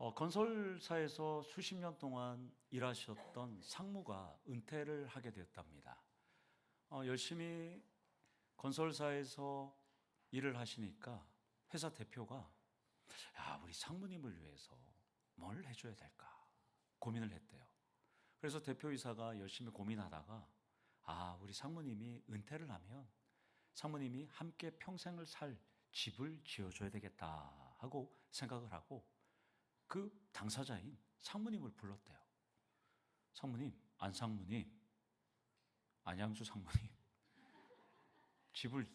건설사에서 수십 년 동안 일하셨던 상무가 은퇴를 하게 되었답니다. 열심히 건설사에서 일을 하시니까 회사 대표가 우리 상무님을 위해서 뭘 해줘야 될까 고민을 했대요. 그래서 대표이사가 열심히 고민하다가 우리 상무님이 은퇴를 하면 상무님이 함께 평생을 살 집을 지어줘야 되겠다 하고 생각을 하고 그 당사자인 상무님을 불렀대요. 상무님, 안상무님, 안양수 상무님, 집을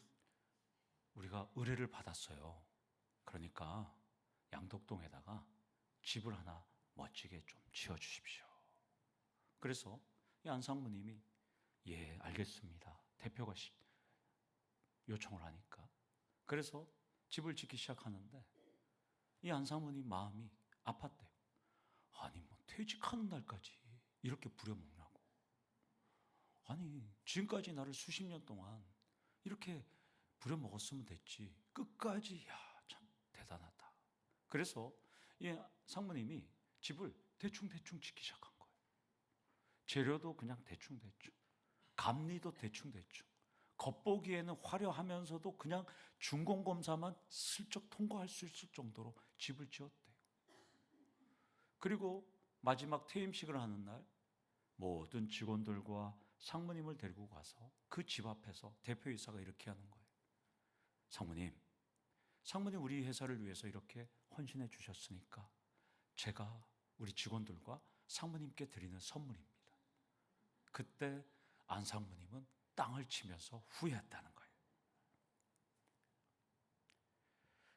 우리가 의뢰를 받았어요. 그러니까 양덕동에다가 집을 하나 멋지게 좀 지어주십시오. 그래서 이 안상무님이 예, 알겠습니다. 대표가 요청을 하니까. 그래서 집을 짓기 시작하는데 이 안상무님 마음이 아팠대요. 아니 퇴직하는 날까지 이렇게 부려먹냐고. 아니 지금까지 나를 수십 년 동안 이렇게 부려먹었으면 됐지. 끝까지 참 대단하다. 그래서 이 상무님이 집을 대충대충 짓기 시작한 거예요. 재료도 그냥 대충대충, 감리도 대충대충, 겉보기에는 화려하면서도 그냥 준공검사만 슬쩍 통과할 수 있을 정도로 집을 지었대요. 그리고 마지막 퇴임식을 하는 날 모든 직원들과 상무님을 데리고 가서 그 집 앞에서 대표이사가 이렇게 하는 거예요. 상무님 우리 회사를 위해서 이렇게 헌신해 주셨으니까 제가 우리 직원들과 상무님께 드리는 선물입니다. 그때 안 상무님은 땅을 치면서 후회했다는 거예요.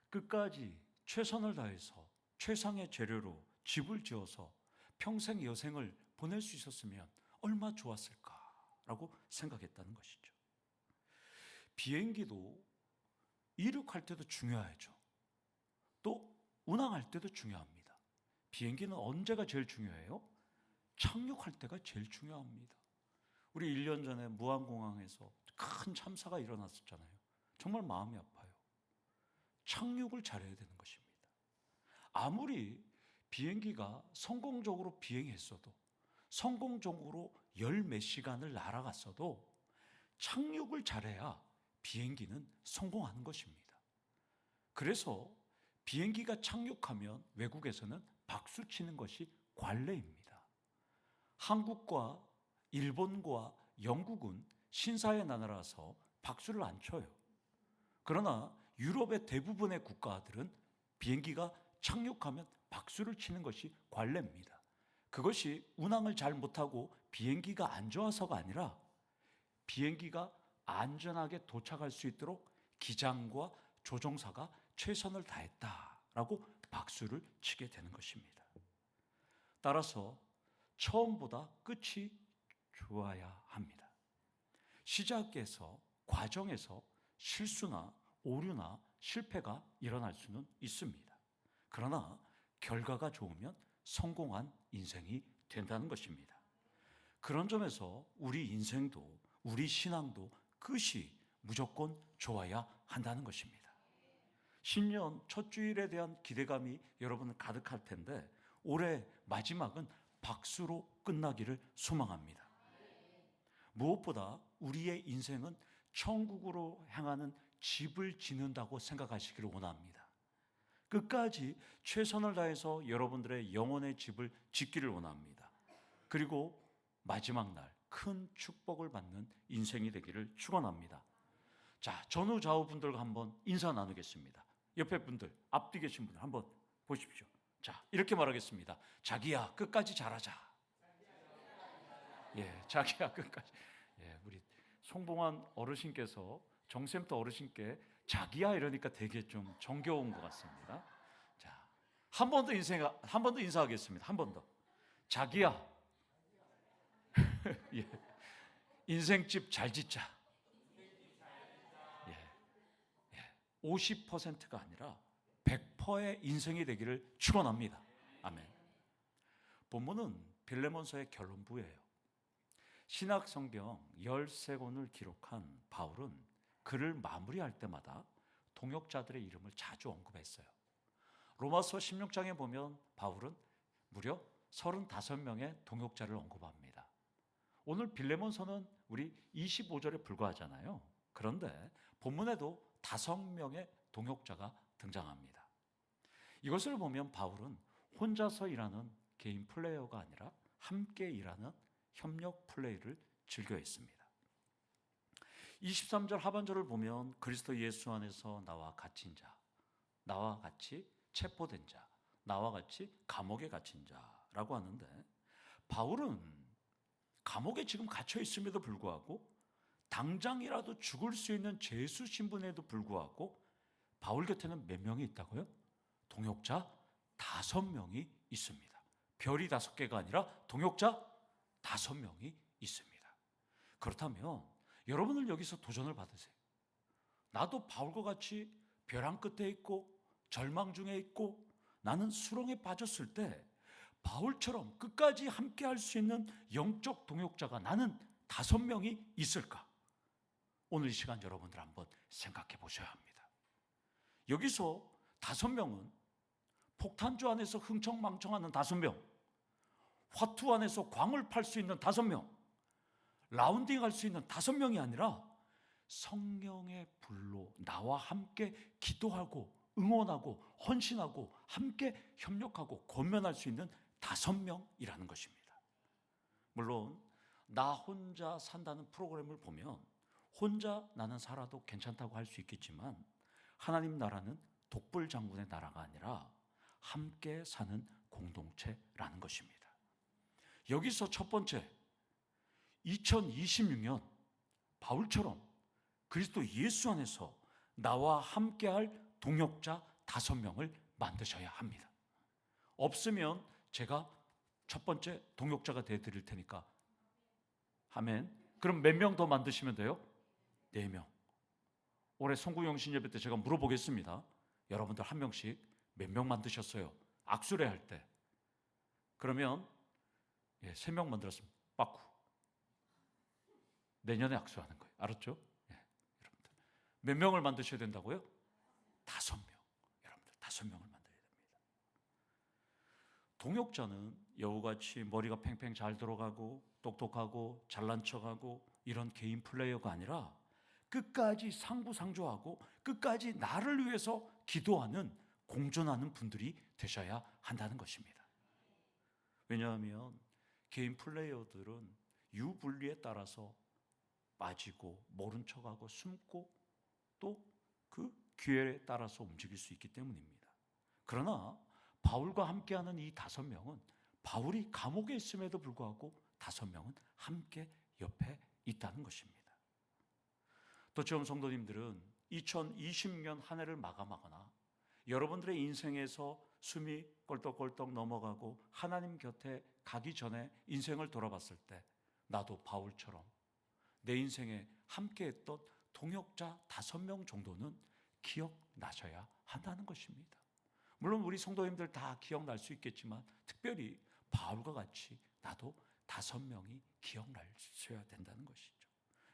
끝까지 최선을 다해서 최상의 재료로 집을 지어서 평생 여생을 보낼 수 있었으면 얼마나 좋았을까라고 생각했다는 것이죠. 비행기도 이륙할 때도 중요하죠. 또 운항할 때도 중요합니다. 비행기는 언제가 제일 중요해요? 착륙할 때가 제일 중요합니다. 우리 1년 전에 무안공항에서 큰 참사가 일어났었잖아요. 정말 마음이 아파요. 착륙을 잘해야 되는 것입니다. 아무리 비행기가 성공적으로 비행했어도, 성공적으로 열 몇 시간을 날아갔어도 착륙을 잘해야 비행기는 성공하는 것입니다. 그래서 비행기가 착륙하면 외국에서는 박수 치는 것이 관례입니다. 한국과 일본과 영국은 신사의 나라라서 박수를 안 쳐요. 그러나 유럽의 대부분의 국가들은 비행기가 착륙하면 박수를 치는 것이 관례입니다. 그것이 운항을 잘 못하고 비행기가 안 좋아서가 아니라 비행기가 안전하게 도착할 수 있도록 기장과 조종사가 최선을 다했다라고 박수를 치게 되는 것입니다. 따라서 처음보다 끝이 좋아야 합니다. 시작에서, 과정에서 실수나 오류나 실패가 일어날 수는 있습니다. 그러나 결과가 좋으면 성공한 인생이 된다는 것입니다. 그런 점에서 우리 인생도 우리 신앙도 끝이 무조건 좋아야 한다는 것입니다. 신년 첫 주일에 대한 기대감이 여러분 가득할 텐데 올해 마지막은 박수로 끝나기를 소망합니다. 무엇보다 우리의 인생은 천국으로 향하는 집을 짓는다고 생각하시기를 원합니다. 끝까지 최선을 다해서 여러분들의 영혼의 집을 짓기를 원합니다. 그리고 마지막 날 큰 축복을 받는 인생이 되기를 축원합니다. 자, 전후 좌우 분들과 한번 인사 나누겠습니다. 옆에 분들, 앞뒤 계신 분들 한번 보십시오. 자, 이렇게 말하겠습니다. 자기야, 끝까지 잘하자. 예, 자기야, 끝까지. 예, 우리 송봉환 어르신께서 정샘터 어르신께 자기야 이러니까 되게 좀 정겨운 것 같습니다. 자, 한 번 더 인사하겠습니다. 한 번 더. 자기야. 예. 인생집 잘 짓자. 예. 예. 50%가 아니라 100%의 인생이 되기를 축원합니다. 아멘. 본문은 빌레몬서의 결론부예요. 신약 성경 13권을 기록한 바울은 글을 마무리할 때마다 동역자들의 이름을 자주 언급했어요. 로마서 16장에 보면 바울은 무려 35명의 동역자를 언급합니다. 오늘 빌레몬서는 우리 25절에 불과하잖아요. 그런데 본문에도 5명의 동역자가 등장합니다. 이것을 보면 바울은 혼자서 일하는 개인 플레이어가 아니라 함께 일하는 협력 플레이를 즐겨 했습니다. 23절 하반절을 보면 그리스도 예수 안에서 나와 갇힌 자, 나와 같이 체포된 자, 나와 같이 감옥에 갇힌 자라고 하는데, 바울은 감옥에 지금 갇혀 있음에도 불구하고 당장이라도 죽을 수 있는 죄수 신분에도 불구하고 바울 곁에는 몇 명이 있다고요? 동역자 5명이 있습니다. 별이 5개가 아니라 동역자 5명이 있습니다. 그렇다면 여러분은 여기서 도전을 받으세요. 나도 바울과 같이 벼랑 끝에 있고 절망 중에 있고 나는 수렁에 빠졌을 때 바울처럼 끝까지 함께 할 수 있는 영적 동역자가 나는 5명이 있을까? 오늘 이 시간 여러분들 한번 생각해 보셔야 합니다. 여기서 5명은 폭탄주 안에서 흥청망청하는 5명, 화투 안에서 광을 팔 수 있는 5명, 라운딩 할 수 있는 5명이 아니라 성령의 불로 나와 함께 기도하고 응원하고 헌신하고 함께 협력하고 권면할 수 있는 5명이라는 것입니다. 물론 나 혼자 산다는 프로그램을 보면 혼자 나는 살아도 괜찮다고 할 수 있겠지만 하나님 나라는 독불 장군의 나라가 아니라 함께 사는 공동체라는 것입니다. 여기서 첫 번째, 2026년 바울처럼 그리스도 예수 안에서 나와 함께할 동역자 5명을 만드셔야 합니다. 없으면 제가 첫 번째 동역자가 되어드릴 테니까 아멘. 그럼 몇 명 더 만드시면 돼요? 4명. 올해 송구영신 예배 때 제가 물어보겠습니다. 여러분들 한 명씩 몇 명 만드셨어요? 악수례 할 때. 그러면 3명 만들었습니다. 빠꾸. 내년에 악수하는 거예요. 알았죠? 여러분들 몇 명을 만드셔야 된다고요? 5명. 여러분들 5명을 만들어야 됩니다. 동역자는 여우같이 머리가 팽팽 잘 들어가고 똑똑하고 잘난 척하고 이런 개인 플레이어가 아니라 끝까지 상부상조하고 끝까지 나를 위해서 기도하는 공존하는 분들이 되셔야 한다는 것입니다. 왜냐하면 개인 플레이어들은 유불리에 따라서 빠지고 모른 척하고 숨고 또 그 기회에 따라서 움직일 수 있기 때문입니다. 그러나 바울과 함께하는 이 5명은 바울이 감옥에 있음에도 불구하고 5명은 함께 옆에 있다는 것입니다. 또 지금 성도님들은 2020년 한 해를 마감하거나 여러분들의 인생에서 숨이 꼴떡꼴떡 넘어가고 하나님 곁에 가기 전에 인생을 돌아봤을 때 나도 바울처럼 내 인생에 함께했던 동역자 5명 정도는 기억나셔야 한다는 것입니다. 물론 우리 성도님들 다 기억날 수 있겠지만 특별히 바울과 같이 나도 5명이 기억나셔야 된다는 것이죠.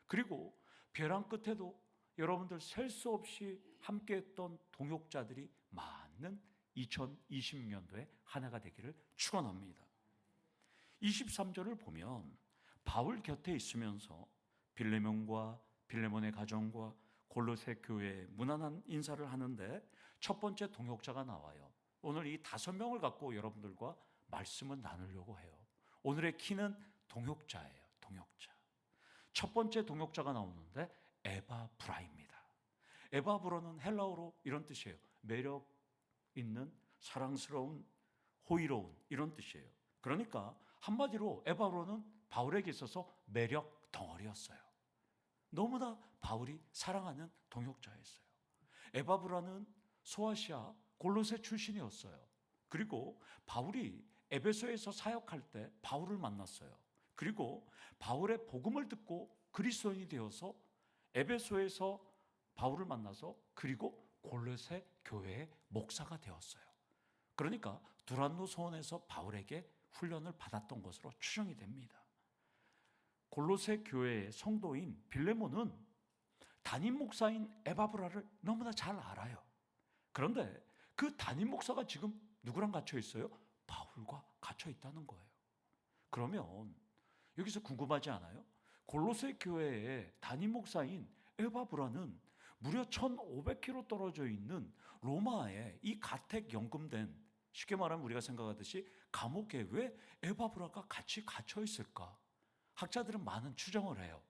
그리고 벼랑 끝에도 여러분들 셀 수 없이 함께했던 동역자들이 많은 2020년도에 한 해가 되기를 축원합니다. 23절을 보면 바울 곁에 있으면서 빌레몬과 빌레몬의 가정과 골로새 교회에 무난한 인사를 하는데 첫 번째 동역자가 나와요. 오늘 이 5명을 갖고 여러분들과 말씀을 나누려고 해요. 오늘의 키는 동역자예요. 동역자. 첫 번째 동역자가 나오는데 에바브라입니다. 에바브라는 헬라어로 이런 뜻이에요. 매력 있는, 사랑스러운, 호의로운 이런 뜻이에요. 그러니까 한마디로 에바브라는 바울에게 있어서 매력 덩어리였어요. 너무나 바울이 사랑하는 동역자였어요. 에바브라는 소아시아 골로새 출신이었어요. 그리고 바울이 에베소에서 사역할 때 바울을 만났어요. 그리고 바울의 복음을 듣고 그리스도인이 되어서 에베소에서 바울을 만나서 그리고 골로새 교회의 목사가 되었어요. 그러니까 두란노 소원에서 바울에게 훈련을 받았던 것으로 추정이 됩니다. 골로새 교회의 성도인 빌레몬은 담임 목사인 에바브라를 너무나 잘 알아요. 그런데 그 담임 목사가 지금 누구랑 갇혀 있어요? 바울과 갇혀 있다는 거예요. 그러면 여기서 궁금하지 않아요? 골로새 교회의 담임 목사인 에바브라는 무려 1500km 떨어져 있는 로마에 이 가택 연금된, 쉽게 말하면 우리가 생각하듯이 감옥에 왜 에바브라가 같이 갇혀 있을까? 학자들은 많은 추정을 해요.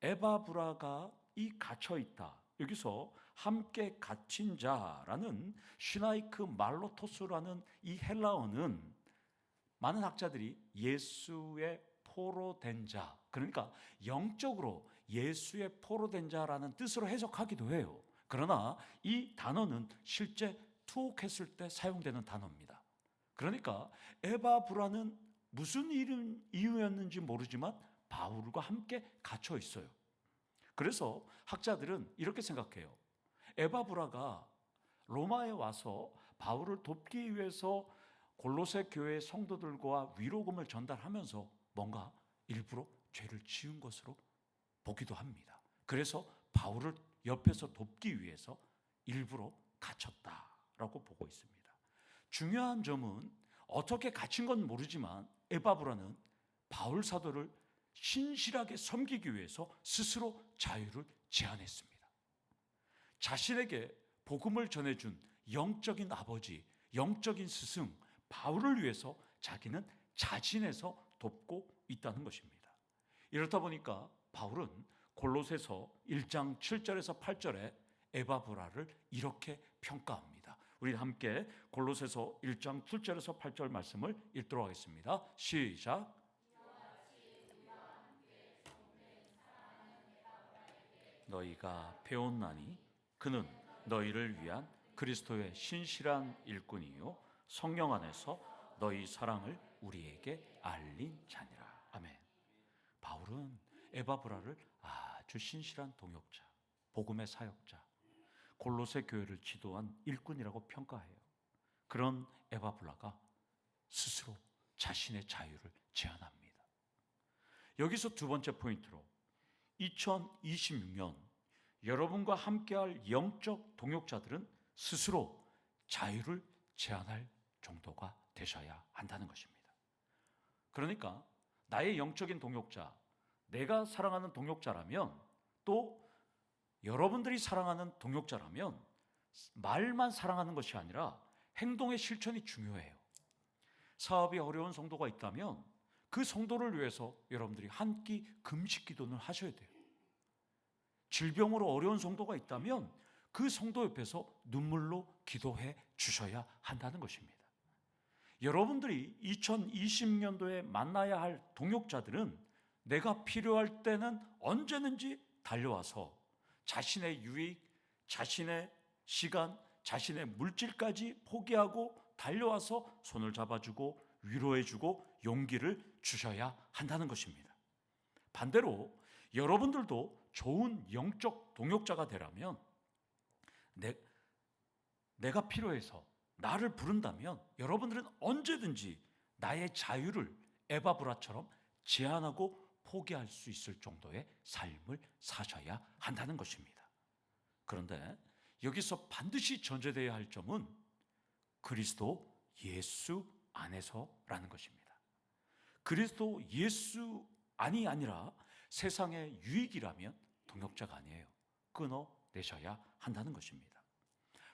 에바브라가 이 갇혀 있다. 여기서 함께 갇힌 자라는 시나이크 말로토스라는 이 헬라어는 많은 학자들이 예수의 포로된 자, 그러니까 영적으로 예수의 포로된 자라는 뜻으로 해석하기도 해요. 그러나 이 단어는 실제 투옥했을 때 사용되는 단어입니다. 그러니까 에바브라는 무슨 이유였는지 모르지만 바울과 함께 갇혀 있어요. 그래서 학자들은 이렇게 생각해요. 에바브라가 로마에 와서 바울을 돕기 위해서 골로새 교회 성도들과 위로금을 전달하면서 뭔가 일부러 죄를 지은 것으로 보기도 합니다. 그래서 바울을 옆에서 돕기 위해서 일부러 갇혔다라고 보고 있습니다. 중요한 점은 어떻게 갇힌 건 모르지만 에바브라는 바울 사도를 신실하게 섬기기 위해서 스스로 자유를 제한했습니다. 자신에게 복음을 전해준 영적인 아버지, 영적인 스승 바울을 위해서 자기는 자진해서 돕고 있다는 것입니다. 이렇다 보니까 바울은 골로새서 1장 7절에서 8절에 에바브라를 이렇게 평가합니다. 우리 함께 골로새서 1장 7절에서 8절 말씀을 읽도록 하겠습니다. 시작. 너희가 배웠나니 그는 너희를 위한 그리스도의 신실한 일꾼이요 성령 안에서 너희 사랑을 우리에게 알린 자니라. 아멘. 바울은 에바브라를 아주 신실한 동역자, 복음의 사역자, 골로새 교회를 지도한 일꾼이라고 평가해요. 그런 에바브라가 스스로 자신의 자유를 제한합니다. 여기서 두 번째 포인트로 2026년 여러분과 함께할 영적 동역자들은 스스로 자유를 제한할 정도가 되셔야 한다는 것입니다. 그러니까 나의 영적인 동역자, 내가 사랑하는 동역자라면, 또 여러분들이 사랑하는 동역자라면 말만 사랑하는 것이 아니라 행동의 실천이 중요해요. 사업이 어려운 성도가 있다면 그 성도를 위해서 여러분들이 한 끼 금식 기도는 하셔야 돼요. 질병으로 어려운 성도가 있다면 그 성도 옆에서 눈물로 기도해 주셔야 한다는 것입니다. 여러분들이 2020년도에 만나야 할 동역자들은 내가 필요할 때는 언제든지 달려와서 자신의 유익, 자신의 시간, 자신의 물질까지 포기하고 달려와서 손을 잡아주고 위로해주고 용기를 주셔야 한다는 것입니다. 반대로 여러분들도 좋은 영적 동역자가 되려면 내가 필요해서 나를 부른다면 여러분들은 언제든지 나의 자유를 에바브라처럼 제한하고 포기할 수 있을 정도의 삶을 사셔야 한다는 것입니다. 그런데 여기서 반드시 전제되어야 할 점은 그리스도 예수 안에서라는 것입니다. 그리스도 예수 안이 아니라 세상의 유익이라면 동역자가 아니에요. 끊어내셔야 한다는 것입니다.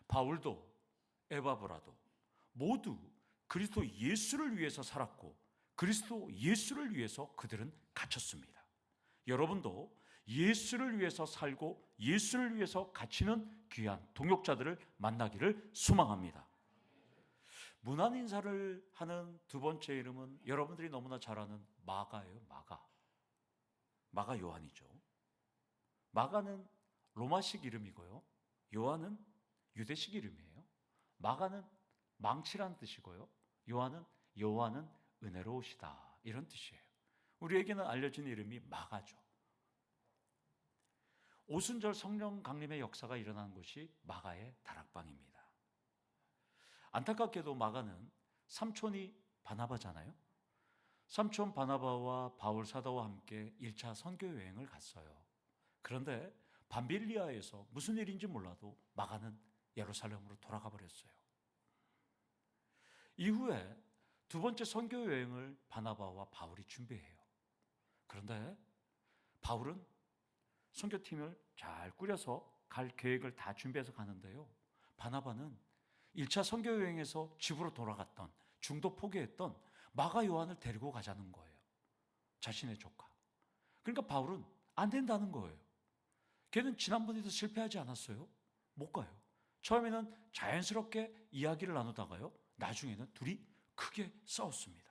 바울도 에바브라도 모두 그리스도 예수를 위해서 살았고 그리스도 예수를 위해서 그들은 갇혔습니다. 여러분도 예수를 위해서 살고 예수를 위해서 갇히는 귀한 동역자들을 만나기를 소망합니다. 문안 인사를 하는 두 번째 이름은 여러분들이 너무나 잘 아는 마가예요. 마가 요한이죠. 마가는 로마식 이름이고요. 요한은 유대식 이름이에요. 마가는 망치란 뜻이고요. 요한은 은혜로우시다 이런 뜻이에요. 우리에게는 알려진 이름이 마가죠. 오순절 성령 강림의 역사가 일어난 곳이 마가의 다락방입니다. 안타깝게도 마가는 삼촌이 바나바잖아요. 삼촌 바나바와 바울 사도와 함께 1차 선교 여행을 갔어요. 그런데 밤빌리아에서 무슨 일인지 몰라도 마가는 예루살렘으로 돌아가 버렸어요. 이후에 두 번째 선교 여행을 바나바와 바울이 준비해요. 그런데 바울은 선교팀을 잘 꾸려서 갈 계획을 다 준비해서 가는데요. 바나바는 1차 선교 여행에서 집으로 돌아갔던, 중도 포기했던 마가 요한을 데리고 가자는 거예요. 자신의 조카. 그러니까 바울은 안 된다는 거예요. 걔는 지난번에도 실패하지 않았어요? 못 가요. 처음에는 자연스럽게 이야기를 나누다가요, 나중에는 둘이 크게 싸웠습니다.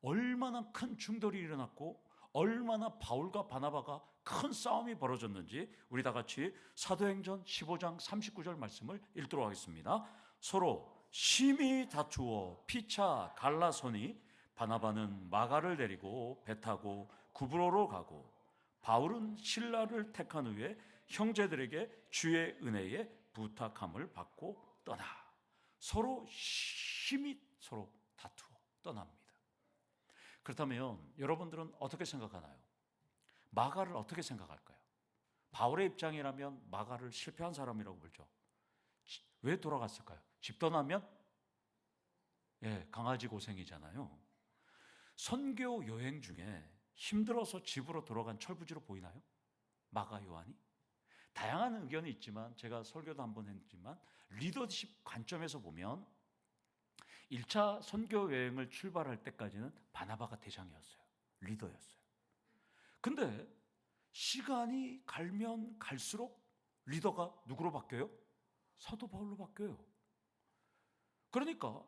얼마나 큰 충돌이 일어났고 얼마나 바울과 바나바가 큰 싸움이 벌어졌는지 우리 다 같이 사도행전 15장 39절 말씀을 읽도록 하겠습니다. 서로 심히 다투어 피차 갈라서니 바나바는 마가를 데리고 배 타고 구브로로 가고 바울은 신라를 택한 후에 형제들에게 주의 은혜에 부탁함을 받고 떠나. 서로 심히 서로 다투어 떠납니다. 그렇다면 여러분들은 어떻게 생각하나요? 마가를 어떻게 생각할까요? 바울의 입장이라면 마가를 실패한 사람이라고 불죠. 왜 돌아갔을까요? 집 떠나면 강아지 고생이잖아요. 선교 여행 중에 힘들어서 집으로 돌아간 철부지로 보이나요? 마가 요한이? 다양한 의견이 있지만 제가 설교도 한번 했지만 리더십 관점에서 보면 1차 선교 여행을 출발할 때까지는 바나바가 대장이었어요. 리더였어요. 근데 시간이 갈면 갈수록 리더가 누구로 바뀌어요? 사도 바울로 바뀌어요. 그러니까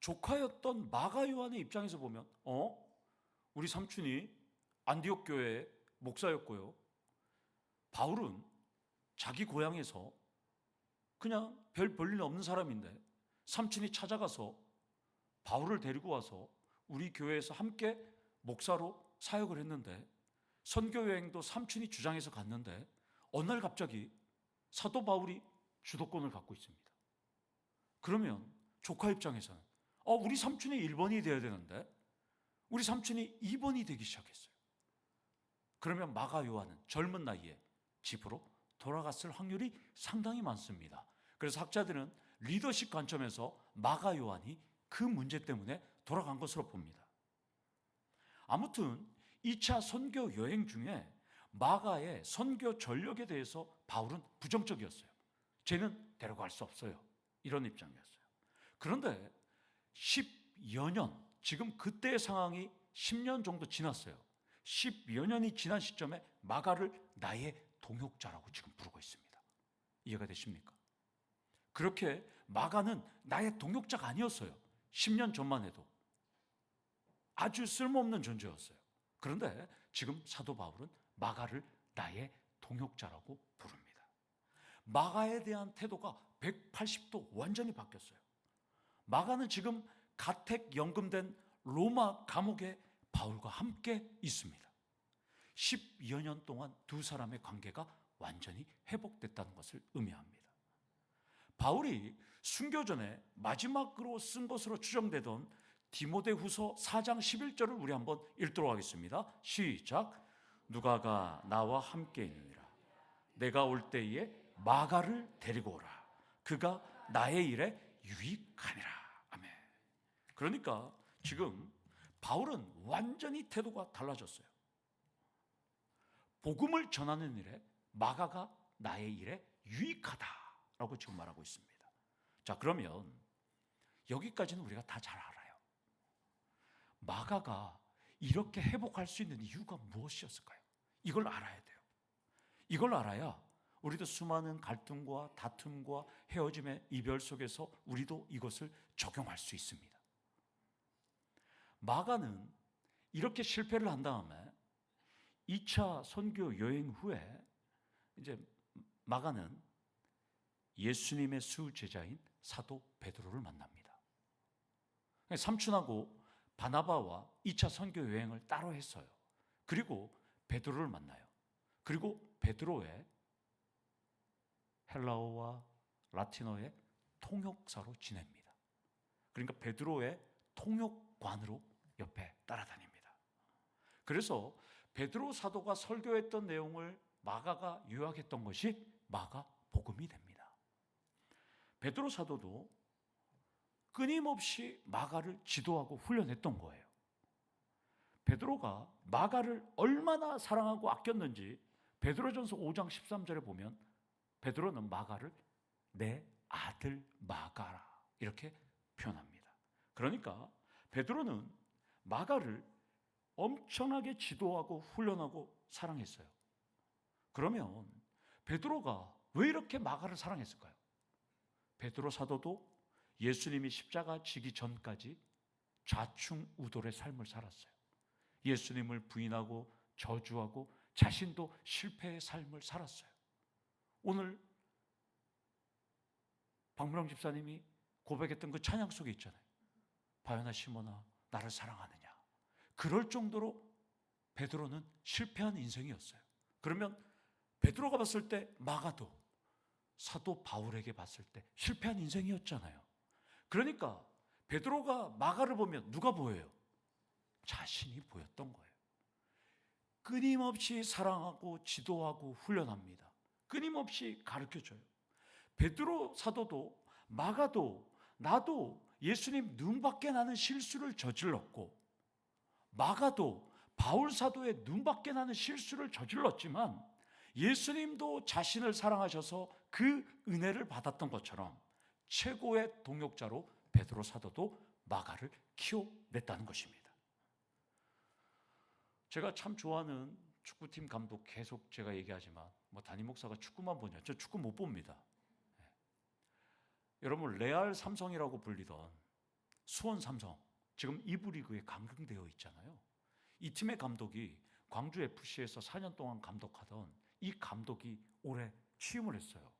조카였던 마가 요한의 입장에서 보면 우리 삼촌이 안디옥 교회의 목사였고요. 바울은 자기 고향에서 그냥 별 볼일 없는 사람인데 삼촌이 찾아가서 바울을 데리고 와서 우리 교회에서 함께 목사로 사역을 했는데 선교여행도 삼촌이 주장해서 갔는데 어느 날 갑자기 사도 바울이 주도권을 갖고 있습니다. 그러면 조카 입장에서는 우리 삼촌이 1번이 되어야 되는데 우리 삼촌이 2번이 되기 시작했어요. 그러면 마가 요한은 젊은 나이에 집으로 돌아갔을 확률이 상당히 많습니다. 그래서 학자들은 리더십 관점에서 마가 요한이 그 문제 때문에 돌아간 것으로 봅니다. 아무튼 2차 선교 여행 중에 마가의 선교 전력에 대해서 바울은 부정적이었어요. 쟤는 데려갈 수 없어요. 이런 입장이었어요. 그런데 10여 년, 지금 그때의 상황이 10년 정도 지났어요. 10여 년이 지난 시점에 마가를 나의 동역자라고 지금 부르고 있습니다. 이해가 되십니까? 그렇게 마가는 나의 동역자가 아니었어요. 10년 전만 해도 아주 쓸모없는 존재였어요. 그런데 지금 사도 바울은 마가를 나의 동역자라고 부릅니다. 마가에 대한 태도가 180도 완전히 바뀌었어요. 마가는 지금 가택 연금된 로마 감옥에 바울과 함께 있습니다. 10여 년 동안 두 사람의 관계가 완전히 회복됐다는 것을 의미합니다. 바울이 순교 전에 마지막으로 쓴 것으로 추정되던 디모데후서 4장 11절을 우리 한번 읽도록 하겠습니다. 시작. 누가가 나와 함께 있느니라. 내가 올 때에 마가를 데리고 오라. 그가 나의 일에 유익하니라. 아멘. 그러니까 지금 바울은 완전히 태도가 달라졌어요. 복음을 전하는 일에 마가가 나의 일에 유익하다라고 지금 말하고 있습니다. 자, 그러면 여기까지는 우리가 다 잘 알아요. 마가가 이렇게 회복할 수 있는 이유가 무엇이었을까요? 이걸 알아야 돼요. 이걸 알아야 우리도 수많은 갈등과 다툼과 헤어짐의 이별 속에서 우리도 이것을 적용할 수 있습니다. 마가는 이렇게 실패를 한 다음에 2차 선교 여행 후에 이제 마가는 예수님의 수제자인 사도 베드로를 만납니다. 삼촌하고 바나바와 2차 선교 여행을 따로 했어요. 그리고 베드로를 만나요. 그리고 베드로의 헬라어와 라틴어의 통역사로 지냅니다. 그러니까 베드로의 통역관으로 옆에 따라다닙니다. 그래서 베드로 사도가 설교했던 내용을 마가가 요약했던 것이 마가 복음이 됩니다. 베드로 사도도 끊임없이 마가를 지도하고 훈련했던 거예요. 베드로가 마가를 얼마나 사랑하고 아꼈는지 베드로전서 5장 13절에 보면 베드로는 마가를 내 아들 마가라 이렇게 표현합니다. 그러니까 베드로는 마가를 엄청나게 지도하고 훈련하고 사랑했어요. 그러면 베드로가 왜 이렇게 마가를 사랑했을까요? 베드로 사도도 예수님이 십자가 지기 전까지 좌충우돌의 삶을 살았어요. 예수님을 부인하고 저주하고 자신도 실패의 삶을 살았어요. 오늘 박무령 집사님이 고백했던 그 찬양 속에 있잖아요. 바요나 시몬아 나를 사랑하느냐. 그럴 정도로 베드로는 실패한 인생이었어요. 그러면 베드로가 봤을 때 마가도 사도 바울에게 봤을 때 실패한 인생이었잖아요. 그러니까 베드로가 마가를 보면 누가 보여요? 자신이 보였던 거예요. 끊임없이 사랑하고 지도하고 훈련합니다. 끊임없이 가르쳐줘요. 베드로 사도도 마가도 나도 예수님 눈밖에 나는 실수를 저질렀고 마가도 바울 사도의 눈밖에 나는 실수를 저질렀지만 예수님도 자신을 사랑하셔서 그 은혜를 받았던 것처럼 최고의 동역자로 베드로 사도도 마가를 키워냈다는 것입니다. 제가 참 좋아하는 축구팀 감독 계속 제가 얘기하지만 담임 목사가 축구만 보냐? 저 축구 못 봅니다. 여러분 레알 삼성이라고 불리던 수원 삼성 지금 2부 리그에 강등되어 있잖아요. 이 팀의 감독이 광주 FC에서 4년 동안 감독하던 이 감독이 올해 취임을 했어요.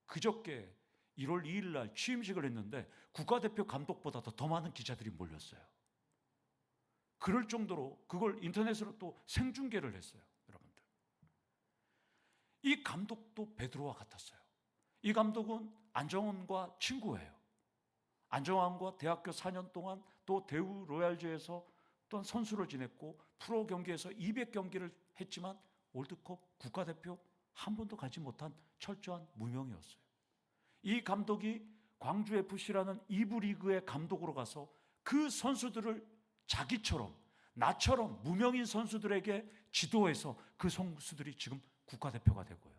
그저께 1월 2일 날 취임식을 했는데 국가대표 감독보다 더 많은 기자들이 몰렸어요. 그럴 정도로 그걸 인터넷으로 또 생중계를 했어요. 여러분들, 이 감독도 베드로와 같았어요. 이 감독은 안정환과 친구예요. 안정환과 대학교 4년 동안 또 대우 로얄즈에서 또한 선수로 지냈고 프로 경기에서 200경기를 했지만 월드컵 국가대표 한 번도 가지 못한 철저한 무명이었어요. 이 감독이 광주 FC라는 2부 리그의 감독으로 가서 그 선수들을 자기처럼 나처럼 무명인 선수들에게 지도해서 그 선수들이 지금 국가대표가 되고요.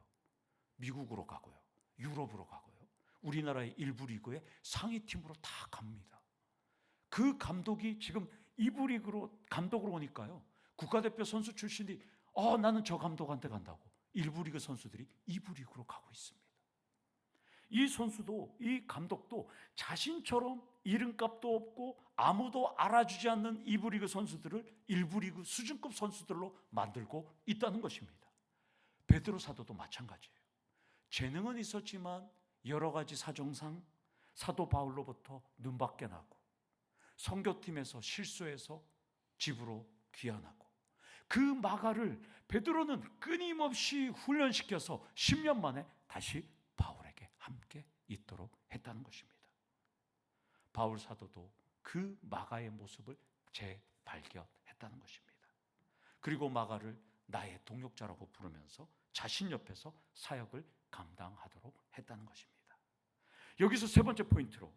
미국으로 가고요. 유럽으로 가고요. 우리나라의 1부 리그의 상위팀으로 다 갑니다. 그 감독이 지금 2부 리그로 감독으로 오니까요. 국가대표 선수 출신이 나는 저 감독한테 간다고 1부 리그 선수들이 2부 리그로 가고 있습니다. 이 선수도 이 감독도 자신처럼 이름값도 없고 아무도 알아주지 않는 2부 리그 선수들을 1부 리그 수준급 선수들로 만들고 있다는 것입니다. 베드로 사도도 마찬가지예요. 재능은 있었지만 여러 가지 사정상 사도 바울로부터 눈밖에 나고 선교팀에서 실수해서 집으로 귀환하고 그 마가를 베드로는 끊임없이 훈련시켜서 10년 만에 다시 바울에게 함께 있도록 했다는 것입니다. 바울 사도도 그 마가의 모습을 재발견했다는 것입니다. 그리고 마가를 나의 동역자라고 부르면서 자신 옆에서 사역을 감당하도록 했다는 것입니다. 여기서 세 번째 포인트로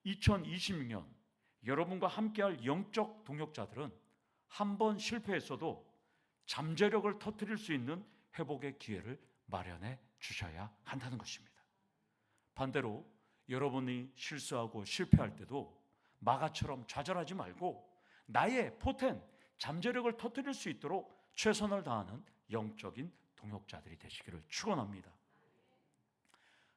2026년 여러분과 함께할 영적 동역자들은 한 번 실패했어도 잠재력을 터뜨릴 수 있는 회복의 기회를 마련해 주셔야 한다는 것입니다. 반대로 여러분이 실수하고 실패할 때도 마가처럼 좌절하지 말고 나의 포텐, 잠재력을 터뜨릴 수 있도록 최선을 다하는 영적인 동역자들이 되시기를 축원합니다.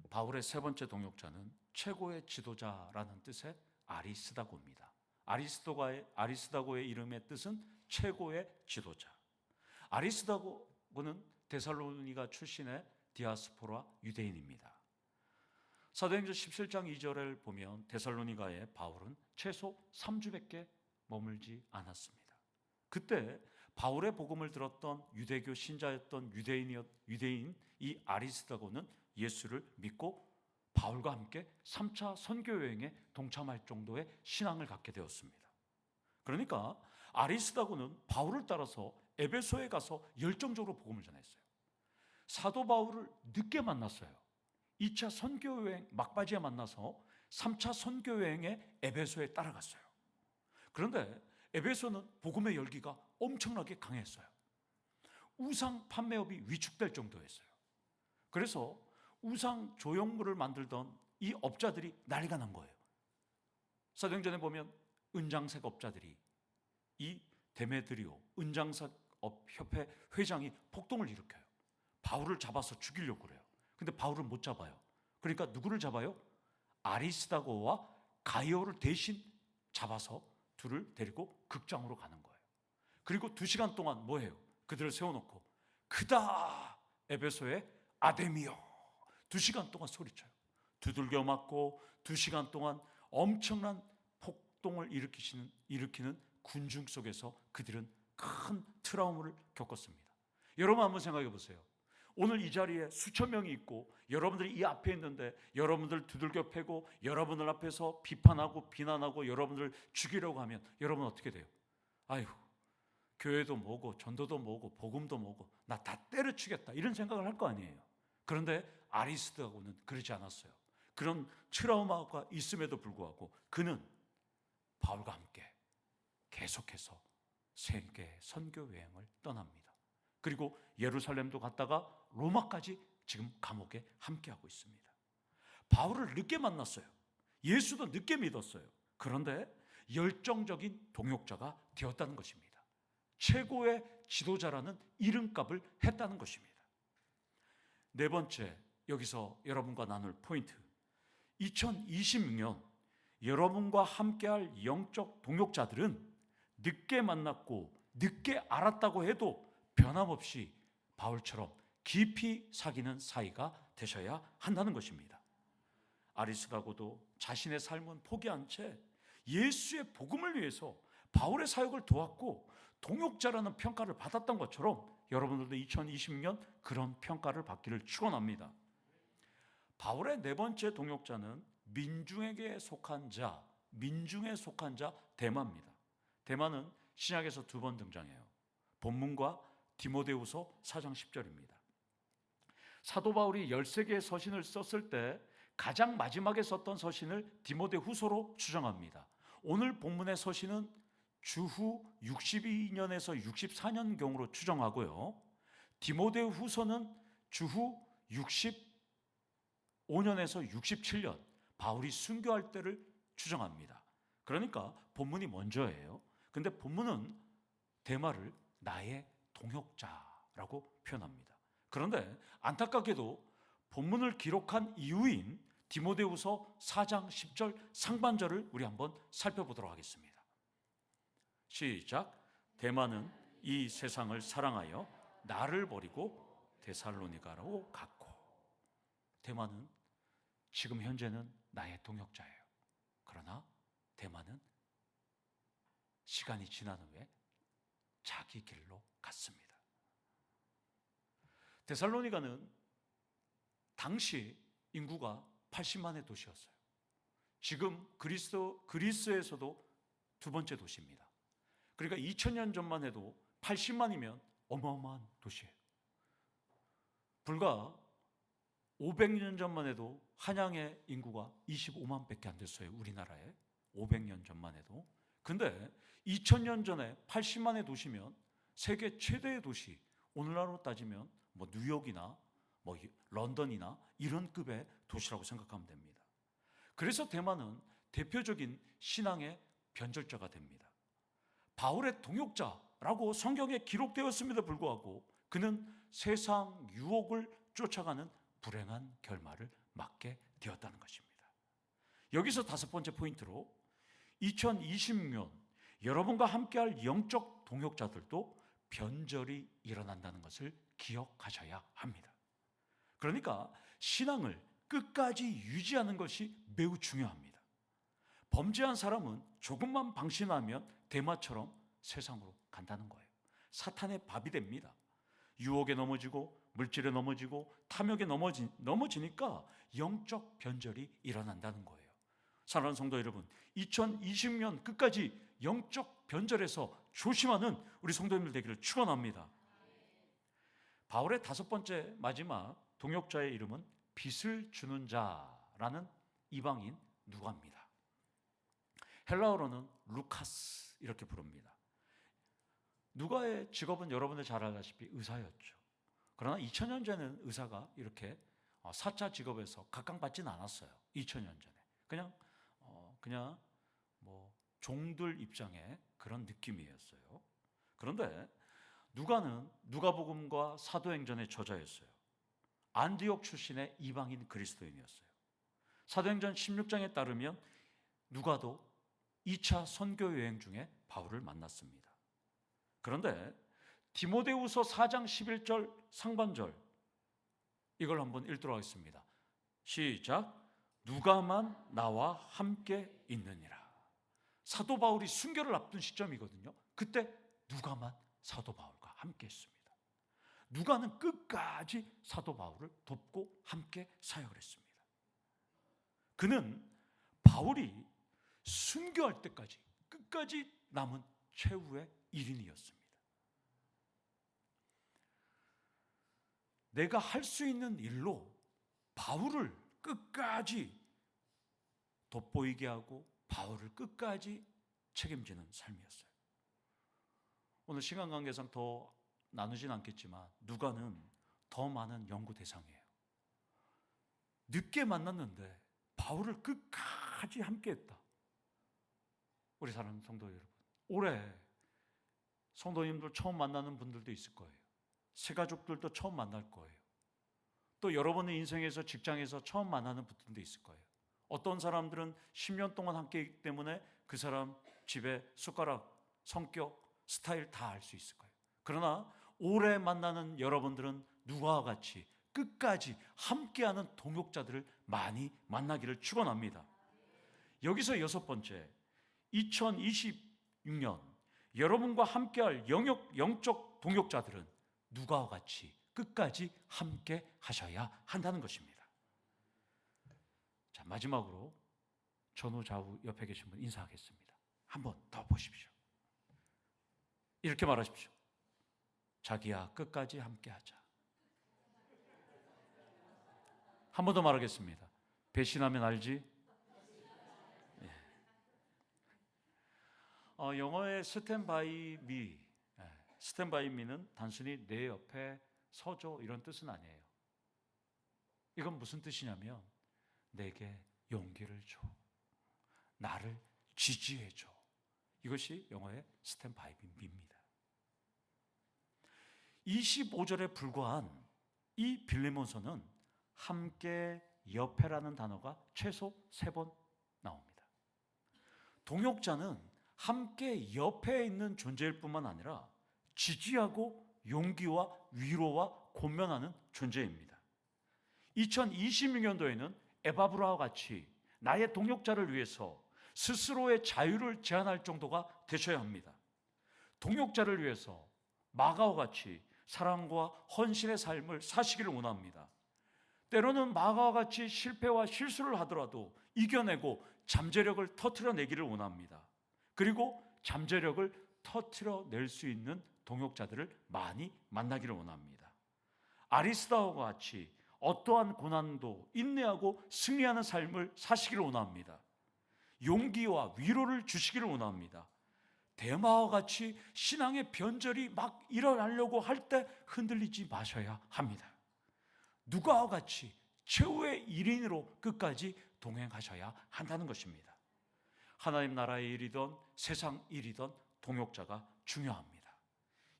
바울의 세 번째 동역자는 최고의 지도자라는 뜻의 아리스다고입니다. 아리스다고의 이름의 뜻은 최고의 지도자. 아리스다고는 데살로니가 출신의 디아스포라 유대인입니다. 사도행전 17장 2절을 보면 데살로니가에 바울은 최소 3주밖에 머물지 않았습니다. 그때 바울의 복음을 들었던 유대교 신자였던 유대인 이 아리스다고는 예수를 믿고 바울과 함께 3차 선교 여행에 동참할 정도의 신앙을 갖게 되었습니다. 그러니까 아리스다고는 바울을 따라서 에베소에 가서 열정적으로 복음을 전했어요. 사도 바울을 늦게 만났어요. 2차 선교여행 막바지에 만나서 3차 선교여행에 에베소에 따라갔어요. 그런데 에베소는 복음의 열기가 엄청나게 강했어요. 우상 판매업이 위축될 정도였어요. 그래서 우상 조형물을 만들던 이 업자들이 난리가 난 거예요. 사도행전에 보면 은장색 업자들이 이 데메드리오 은장색 협회 회장이 폭동을 일으켜요. 바울을 잡아서 죽이려고 그래요. 근데 바울을 못 잡아요. 그러니까 누구를 잡아요? 아리스다고와 가이오를 대신 잡아서 둘을 데리고 극장으로 가는 거예요. 그리고 2시간 동안 뭐해요? 그들을 세워놓고 크다 에베소의 아데미여 2시간 동안 소리쳐요. 두들겨 맞고 2시간 동안 엄청난 폭동을 일으키는 군중 속에서 그들은 큰 트라우마를 겪었습니다. 여러분 한번 생각해 보세요. 오늘 이 자리에 수천 명이 있고 여러분들이 이 앞에 있는데 여러분들 두들겨 패고 여러분들 앞에서 비판하고 비난하고 여러분들 죽이려고 하면 여러분 어떻게 돼요? 아유, 교회도 뭐고 전도도 뭐고 복음도 뭐고 나 다 때려치겠다 이런 생각을 할 거 아니에요. 그런데 아리스도하고는 그러지 않았어요. 그런 트라우마가 있음에도 불구하고 그는 바울과 함께 계속해서 세계 선교 여행을 떠납니다. 그리고 예루살렘도 갔다가 로마까지 지금 감옥에 함께하고 있습니다. 바울을 늦게 만났어요. 예수도 늦게 믿었어요. 그런데 열정적인 동역자가 되었다는 것입니다. 최고의 지도자라는 이름값을 했다는 것입니다. 네 번째, 여기서 여러분과 나눌 포인트. 2026년 여러분과 함께할 영적 동역자들은 늦게 만났고 늦게 알았다고 해도 변함없이 바울처럼 깊이 사귀는 사이가 되셔야 한다는 것입니다. 아리스다고도 자신의 삶은 포기한 채 예수의 복음을 위해서 바울의 사역을 도왔고 동역자라는 평가를 받았던 것처럼 여러분들도 2026년 그런 평가를 받기를 축원합니다. 바울의 네 번째 동역자는 민중에 속한 자 데마입니다. 데마는 신약에서 2번 등장해요. 본문과 디모데후서 4장 10절입니다. 사도 바울이 13개의 서신을 썼을 때 가장 마지막에 썼던 서신을 디모데후서로 추정합니다. 오늘 본문의 서신은 주후 62년에서 64년경으로 추정하고요. 디모데후서는 주후 65년에서 67년 바울이 순교할 때를 추정합니다. 그러니까 본문이 먼저예요. 근데 본문은 데마를 나의 동역자라고 표현합니다. 그런데 안타깝게도 본문을 기록한 이유인 디모데후서 4장 10절 상반절을 우리 한번 살펴보도록 하겠습니다. 시작. 데마는 이 세상을 사랑하여 나를 버리고 데살로니가로 갔고. 데마는 지금 현재는 나의 동역자예요. 그러나 데마는 시간이 지난 후에 자기 길로 갔습니다. 데살로니가는 당시 인구가 80만의 도시였어요. 지금 그리스에서도 2번째 도시입니다. 그러니까 2000년 전만 해도 80만이면 어마어마한 도시예요. 불과 500년 전만 해도 한양의 인구가 25만밖에 안 됐어요. 우리나라에 500년 전만 해도. 근데 2000년 전에 80만의 도시면 세계 최대의 도시, 오늘날로 따지면 뭐 뉴욕이나 뭐 런던이나 이런 급의 도시라고 생각하면 됩니다. 그래서 데마는 대표적인 신앙의 변절자가 됩니다. 바울의 동역자라고 성경에 기록되었음에도 불구하고 그는 세상 유혹을 쫓아가는 불행한 결말을 맞게 되었다는 것입니다. 여기서 5번째 포인트로 2026년 여러분과 함께할 영적 동역자들도 변절이 일어난다는 것을 기억하셔야 합니다. 그러니까 신앙을 끝까지 유지하는 것이 매우 중요합니다. 범죄한 사람은 조금만 방심하면 대마처럼 세상으로 간다는 거예요. 사탄의 밥이 됩니다. 유혹에 넘어지고 물질에 넘어지고 탐욕에 넘어지니까 영적 변절이 일어난다는 거예요. 사랑하는 성도 여러분, 2020년 끝까지 영적 변절에서 조심하는 우리 성도님들 되기를 축원합니다. 바울의 5번째 마지막 동역자의 이름은 빛을 주는 자라는 이방인 누가입니다. 헬라어로는 루카스 이렇게 부릅니다. 누가의 직업은 여러분들 잘 알다시피 의사였죠. 그러나 2000년 전에는 의사가 이렇게 사자 직업에서 각광받지는 않았어요. 2000년 전에 그냥 뭐 종들 입장의 그런 느낌이었어요. 그런데 누가는 누가복음과 사도행전의 저자였어요. 안디옥 출신의 이방인 그리스도인이었어요. 사도행전 16장에 따르면 누가도 2차 선교 여행 중에 바울을 만났습니다. 그런데 디모데후서 4장 11절 상반절 이걸 한번 읽도록 하겠습니다. 시작. 누가만 나와 함께 있느니라. 사도 바울이 순교를 앞둔 시점이거든요. 그때 누가만 사도 바울과 함께 했습니다. 누가는 끝까지 사도 바울을 돕고 함께 사역을 했습니다. 그는 바울이 순교할 때까지 끝까지 남은 최후의 일인이었습니다. 내가 할 수 있는 일로 바울을 끝까지 돋보이게 하고 바울을 끝까지 책임지는 삶이었어요. 오늘 시간 관계상 더 나누진 않겠지만 누가는 더 많은 연구 대상이에요. 늦게 만났는데 바울을 끝까지 함께했다. 우리 사랑하는 성도 여러분, 올해 성도님들 처음 만나는 분들도 있을 거예요. 새 가족들도 처음 만날 거예요. 또 여러분의 인생에서 직장에서 처음 만나는 분들도 있을 거예요. 어떤 사람들은 10년 동안 함께했기 때문에 그 사람 집에 숟가락, 성격, 스타일 다 알 수 있을 거예요. 그러나 올해 만나는 여러분들은 누가와 같이 끝까지 함께하는 동역자들을 많이 만나기를 축원합니다. 여기서 여섯 번째, 2026년 여러분과 함께할 영적 동역자들은 누가와 같이 끝까지 함께 하셔야 한다는 것입니다. 자, 마지막으로 전후 좌우 옆에 계신 분 인사하겠습니다. 한번 더 보십시오. 이렇게 말하십시오. 자기야, 끝까지 함께 하자. 한 번 더 말하겠습니다. 배신하면 알지? 예. 영어의 스탠바이 미, 스탠바이 미는 단순히 내 옆에 서줘 이런 뜻은 아니에요. 이건 무슨 뜻이냐면 내게 용기를 줘, 나를 지지해 줘. 이것이 영어의 스탠바이 미입니다. 25절에 불과한 이 빌레몬서는 함께 옆에라는 단어가 최소 3번 나옵니다. 동역자는 함께 옆에 있는 존재일 뿐만 아니라 지지하고 용기와 위로와 권면하는 존재입니다. 2026년도에는 에바브라와 같이 나의 동역자를 위해서 스스로의 자유를 제한할 정도가 되셔야 합니다. 동역자를 위해서 마가와 같이 사랑과 헌신의 삶을 사시기를 원합니다. 때로는 마가와 같이 실패와 실수를 하더라도 이겨내고 잠재력을 터트려내기를 원합니다. 그리고 잠재력을 터트려낼 수 있는 동역자들을 많이 만나기를 원합니다. 아리스다와 같이 어떠한 고난도 인내하고 승리하는 삶을 사시기를 원합니다. 용기와 위로를 주시기를 원합니다. 데마와 같이 신앙의 변절이 막 일어나려고 할 때 흔들리지 마셔야 합니다. 누가와 같이 최후의 일인으로 끝까지 동행하셔야 한다는 것입니다. 하나님 나라의 일이든 세상 일이든 동역자가 중요합니다.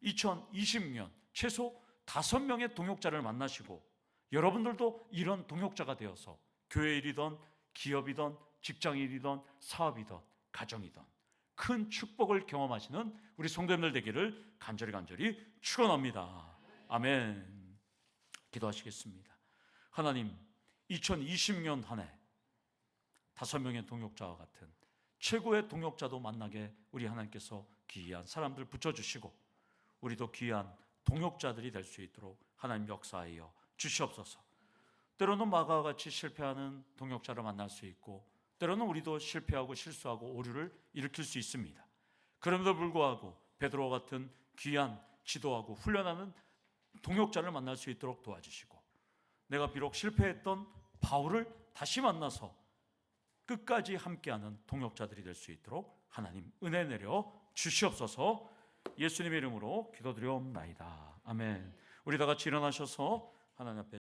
2026년 최소 5명의 동역자를 만나시고 여러분들도 이런 동역자가 되어서 교회 일이든 기업이든 직장일이든 사업이든 가정이든 큰 축복을 경험하시는 우리 성도님들 되기를 간절히 축원합니다. 아멘. 기도하시겠습니다. 하나님, 2020년 한 해 5명의 동역자와 같은 최고의 동역자도 만나게 우리 하나님께서 귀한 사람들 붙여주시고 우리도 귀한 동역자들이 될 수 있도록 하나님 역사하여 주시옵소서. 때로는 마가와 같이 실패하는 동역자를 만날 수 있고 때로는 우리도 실패하고 실수하고 오류를 일으킬 수 있습니다. 그럼에도 불구하고 베드로와 같은 귀한 지도하고 훈련하는 동역자를 만날 수 있도록 도와주시고 내가 비록 실패했던 바울을 다시 만나서 끝까지 함께하는 동역자들이 될 수 있도록 하나님 은혜 내려 주시옵소서. 예수님의 이름으로 기도드리옵나이다. 아멘. 우리 다 같이 일어나셔서 하나님 앞에